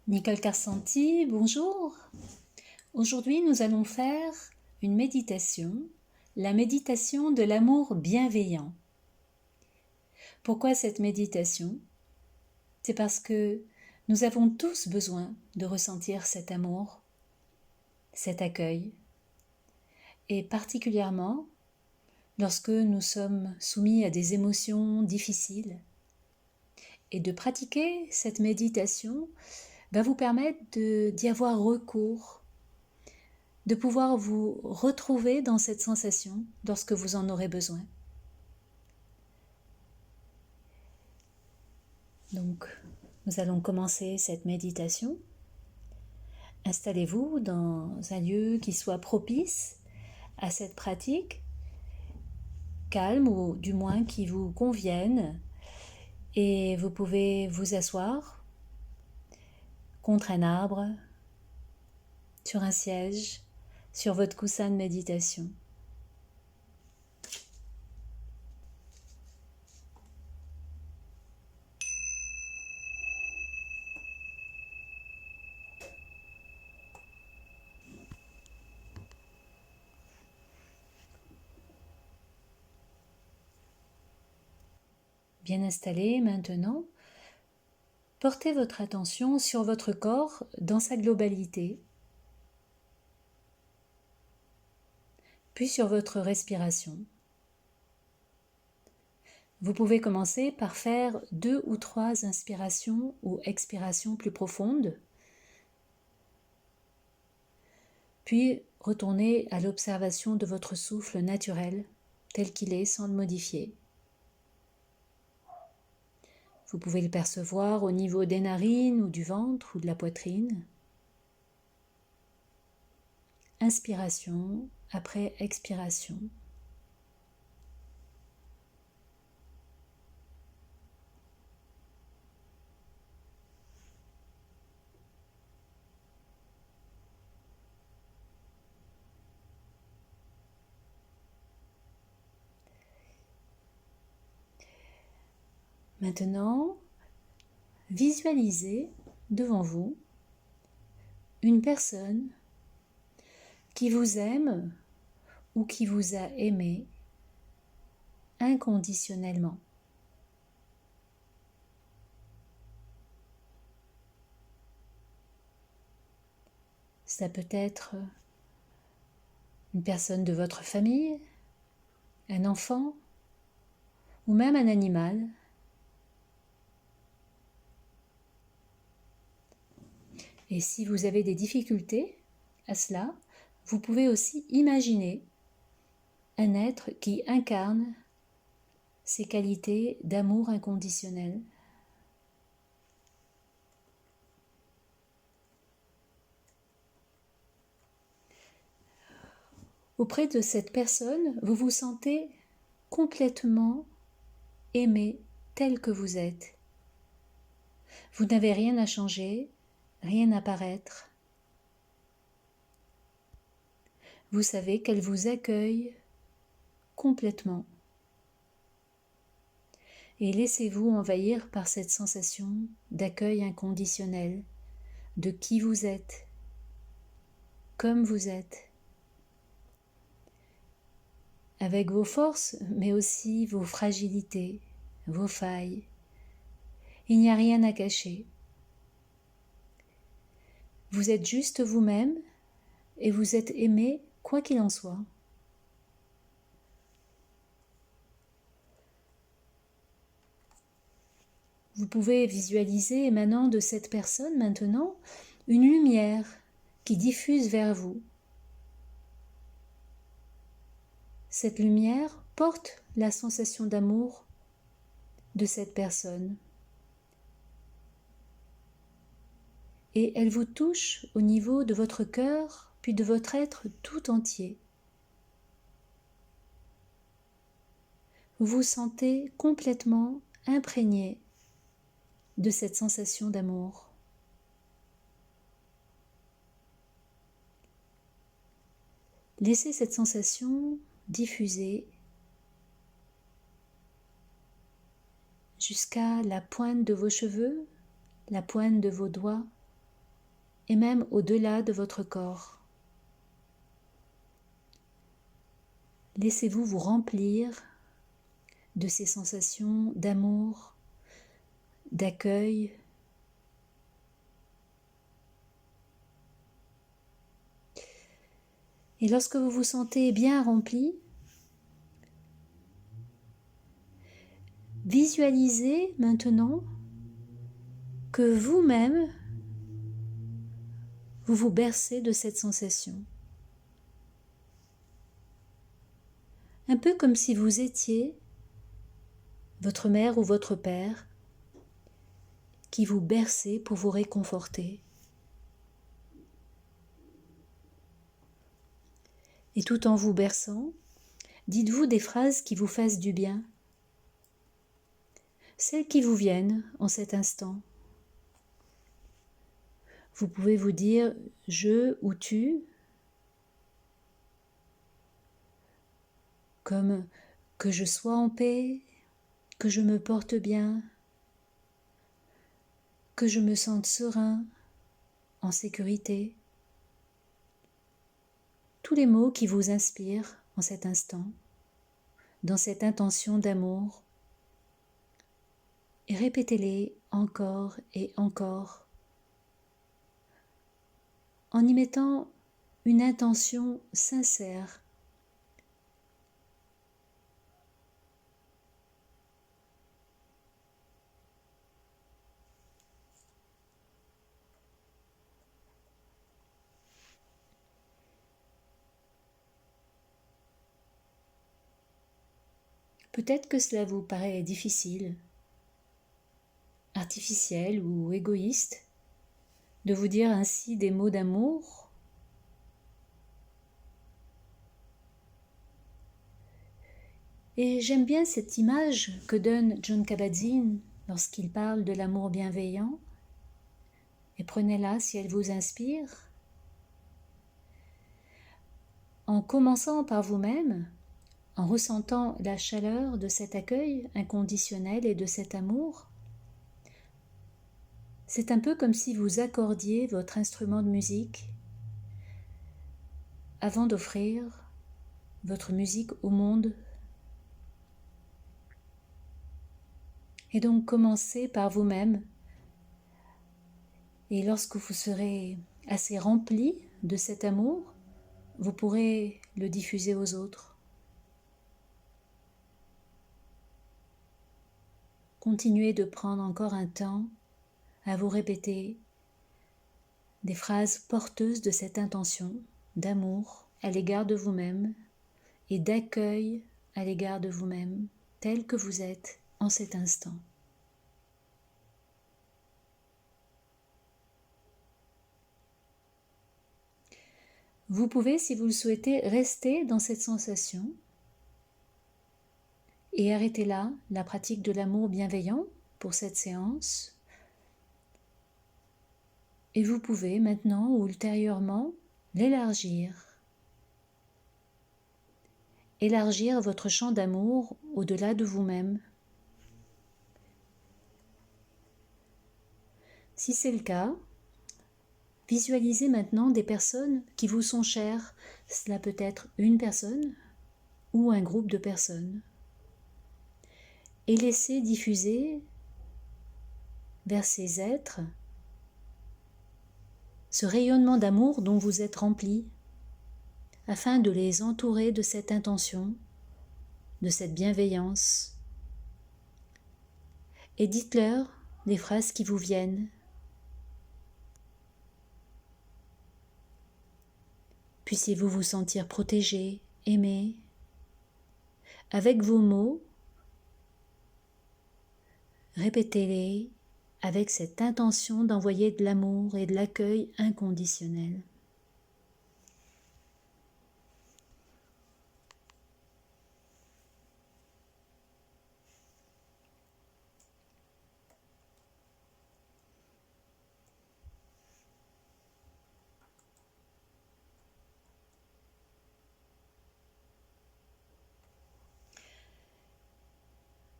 Nicole Carsanti, bonjour. Aujourd'hui, nous allons faire une méditation, la méditation de l'amour bienveillant. Pourquoi cette méditation? C'est parce que nous avons tous besoin de ressentir cet amour, cet accueil, et particulièrement lorsque nous sommes soumis à des émotions difficiles. Et de pratiquer cette méditation va vous permettre d'y avoir recours, de pouvoir vous retrouver dans cette sensation lorsque vous en aurez besoin. Donc, nous allons commencer cette méditation. Installez-vous dans un lieu qui soit propice à cette pratique, calme ou du moins qui vous convienne, et vous pouvez vous asseoir contre un arbre, sur un siège, sur votre coussin de méditation. Bien installé maintenant, portez votre attention sur votre corps dans sa globalité, puis sur votre respiration. Vous pouvez commencer par faire 2 ou 3 inspirations ou expirations plus profondes, puis retourner à l'observation de votre souffle naturel, tel qu'il est, sans le modifier. Vous pouvez le percevoir au niveau des narines ou du ventre ou de la poitrine. Inspiration après expiration. Maintenant, visualisez devant vous une personne qui vous aime ou qui vous a aimé inconditionnellement. Ça peut être une personne de votre famille, un enfant ou même un animal. Et si vous avez des difficultés à cela, vous pouvez aussi imaginer un être qui incarne ces qualités d'amour inconditionnel. Auprès de cette personne, vous vous sentez complètement aimé tel que vous êtes. Vous n'avez rien à changer, rien à paraître. Vous savez qu'elle vous accueille complètement. Et laissez-vous envahir par cette sensation d'accueil inconditionnel, de qui vous êtes, comme vous êtes, avec vos forces, mais aussi vos fragilités, vos failles. Il n'y a rien à cacher. Vous êtes juste vous-même et vous êtes aimé quoi qu'il en soit. Vous pouvez visualiser émanant de cette personne maintenant une lumière qui diffuse vers vous. Cette lumière porte la sensation d'amour de cette personne. Et elle vous touche au niveau de votre cœur, puis de votre être tout entier. Vous vous sentez complètement imprégné de cette sensation d'amour. Laissez cette sensation diffuser jusqu'à la pointe de vos cheveux, la pointe de vos doigts, et même au-delà de votre corps. Laissez-vous vous remplir de ces sensations d'amour, d'accueil. Et lorsque vous vous sentez bien rempli, visualisez maintenant que vous-même, vous vous bercez de cette sensation. Un peu comme si vous étiez votre mère ou votre père qui vous berçait pour vous réconforter. Et tout en vous berçant, dites-vous des phrases qui vous fassent du bien, celles qui vous viennent en cet instant. Vous pouvez vous dire « je » ou « tu », comme « que je sois en paix », « que je me porte bien », « que je me sente serein, en sécurité ». Tous les mots qui vous inspirent en cet instant, dans cette intention d'amour, et répétez-les encore et encore, en y mettant une intention sincère. Peut-être que cela vous paraît difficile, artificiel ou égoïste, de vous dire ainsi des mots d'amour. Et j'aime bien cette image que donne Jon Kabat-Zinn lorsqu'il parle de l'amour bienveillant. Et prenez-la si elle vous inspire. En commençant par vous-même, en ressentant la chaleur de cet accueil inconditionnel et de cet amour, c'est un peu comme si vous accordiez votre instrument de musique avant d'offrir votre musique au monde. Et donc commencez par vous-même. Et lorsque vous serez assez rempli de cet amour, vous pourrez le diffuser aux autres. Continuez de prendre encore un temps à vous répéter des phrases porteuses de cette intention d'amour à l'égard de vous-même et d'accueil à l'égard de vous-même, tel que vous êtes en cet instant. Vous pouvez, si vous le souhaitez, rester dans cette sensation et arrêter là la pratique de l'amour bienveillant pour cette séance. Et vous pouvez maintenant ou ultérieurement l'élargir. Élargir votre champ d'amour au-delà de vous-même. Si c'est le cas, visualisez maintenant des personnes qui vous sont chères. Cela peut être une personne ou un groupe de personnes. Et laissez diffuser vers ces êtres ce rayonnement d'amour dont vous êtes rempli, afin de les entourer de cette intention, de cette bienveillance. Et dites-leur des phrases qui vous viennent. Puissiez-vous vous sentir protégé, aimé. Avec vos mots, répétez-les avec cette intention d'envoyer de l'amour et de l'accueil inconditionnel.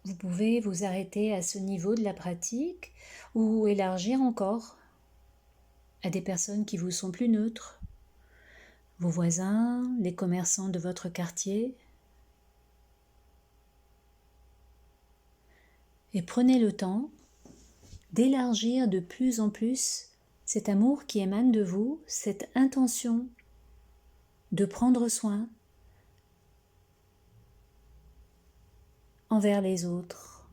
Vous pouvez vous arrêter à ce niveau de la pratique ou élargir encore à des personnes qui vous sont plus neutres, vos voisins, les commerçants de votre quartier. Et prenez le temps d'élargir de plus en plus cet amour qui émane de vous, cette intention de prendre soin envers les autres.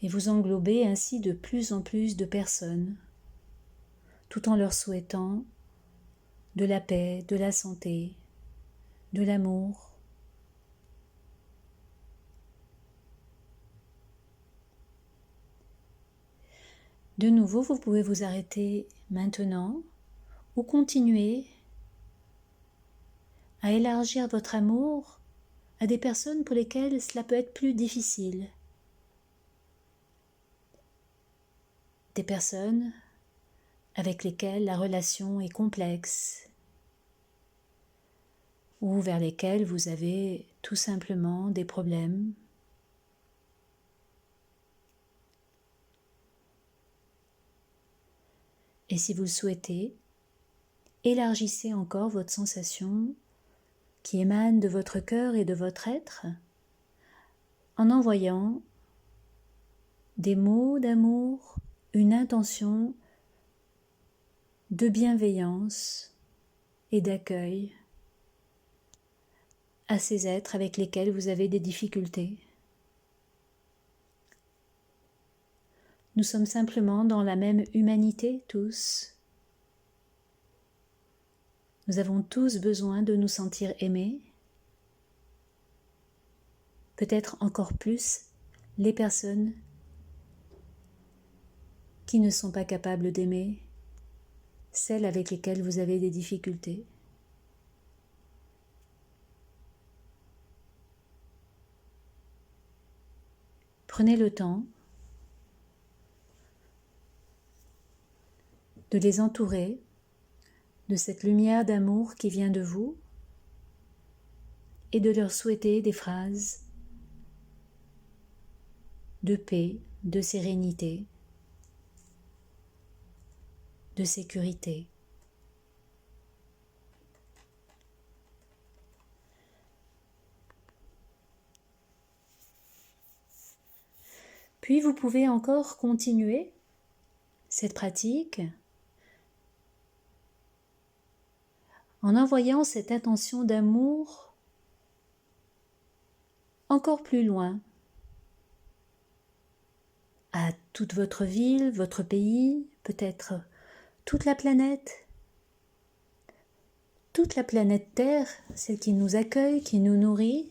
Et vous englobez ainsi de plus en plus de personnes, tout en leur souhaitant de la paix, de la santé, de l'amour. De nouveau, vous pouvez vous arrêter maintenant ou continuer à élargir votre amour à des personnes pour lesquelles cela peut être plus difficile. Des personnes avec lesquelles la relation est complexe ou vers lesquelles vous avez tout simplement des problèmes. Et si vous le souhaitez, élargissez encore votre sensation qui émane de votre cœur et de votre être en envoyant des mots d'amour, une intention de bienveillance et d'accueil à ces êtres avec lesquels vous avez des difficultés. Nous sommes simplement dans la même humanité tous. Nous avons tous besoin de nous sentir aimés, peut-être encore plus les personnes qui ne sont pas capables d'aimer, celles avec lesquelles vous avez des difficultés. Prenez le temps de les entourer de cette lumière d'amour qui vient de vous et de leur souhaiter des phrases de paix, de sérénité, de sécurité. Puis vous pouvez encore continuer cette pratique en envoyant cette intention d'amour encore plus loin, à toute votre ville, votre pays, peut-être toute la planète Terre, celle qui nous accueille, qui nous nourrit.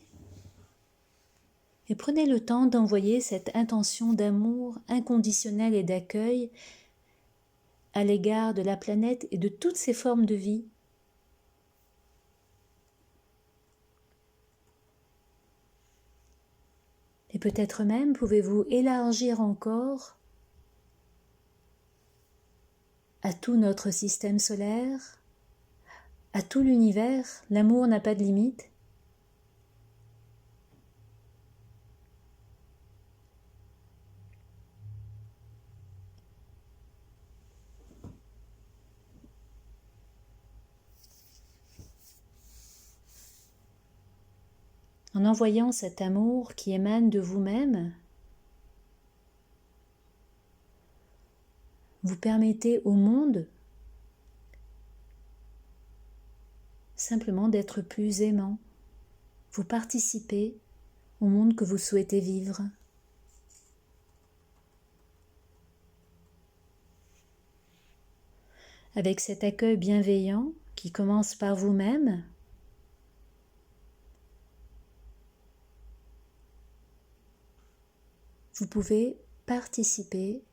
Et prenez le temps d'envoyer cette intention d'amour inconditionnel et d'accueil à l'égard de la planète et de toutes ses formes de vie. Et peut-être même pouvez-vous élargir encore à tout notre système solaire, à tout l'univers. L'amour n'a pas de limite. En envoyant cet amour qui émane de vous-même, vous permettez au monde simplement d'être plus aimant. Vous participez au monde que vous souhaitez vivre. Avec cet accueil bienveillant qui commence par vous-même, vous pouvez participer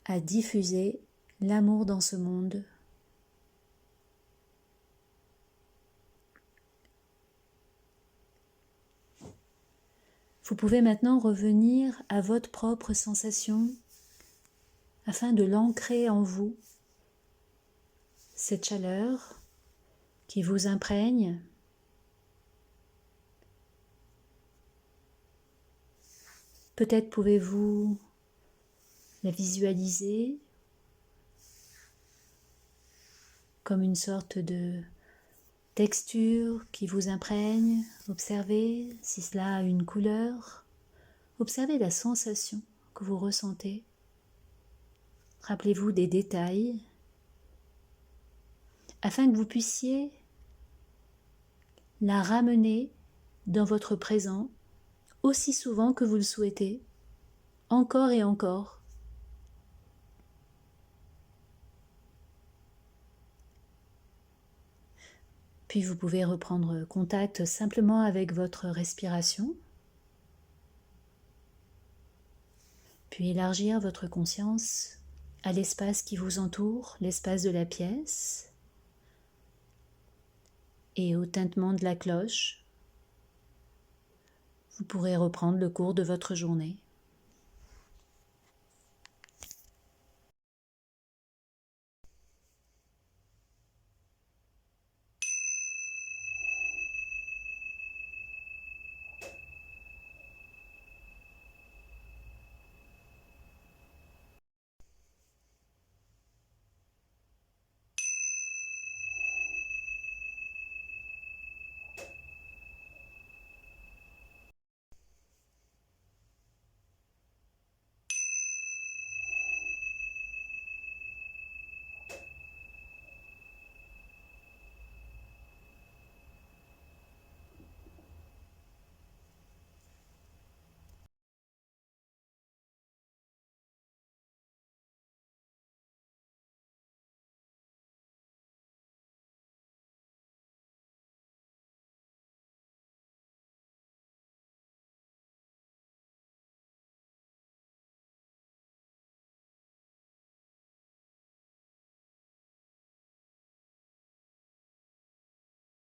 à diffuser l'amour dans ce monde. Vous pouvez maintenant revenir à votre propre sensation afin de l'ancrer en vous, cette chaleur qui vous imprègne. Peut-être pouvez-vous la visualiser comme une sorte de texture qui vous imprègne. Observez si cela a une couleur. Observez la sensation que vous ressentez. Rappelez-vous des détails afin que vous puissiez la ramener dans votre présent aussi souvent que vous le souhaitez, encore et encore. Puis vous pouvez reprendre contact simplement avec votre respiration, puis élargir votre conscience à l'espace qui vous entoure, l'espace de la pièce, et au tintement de la cloche, vous pourrez reprendre le cours de votre journée.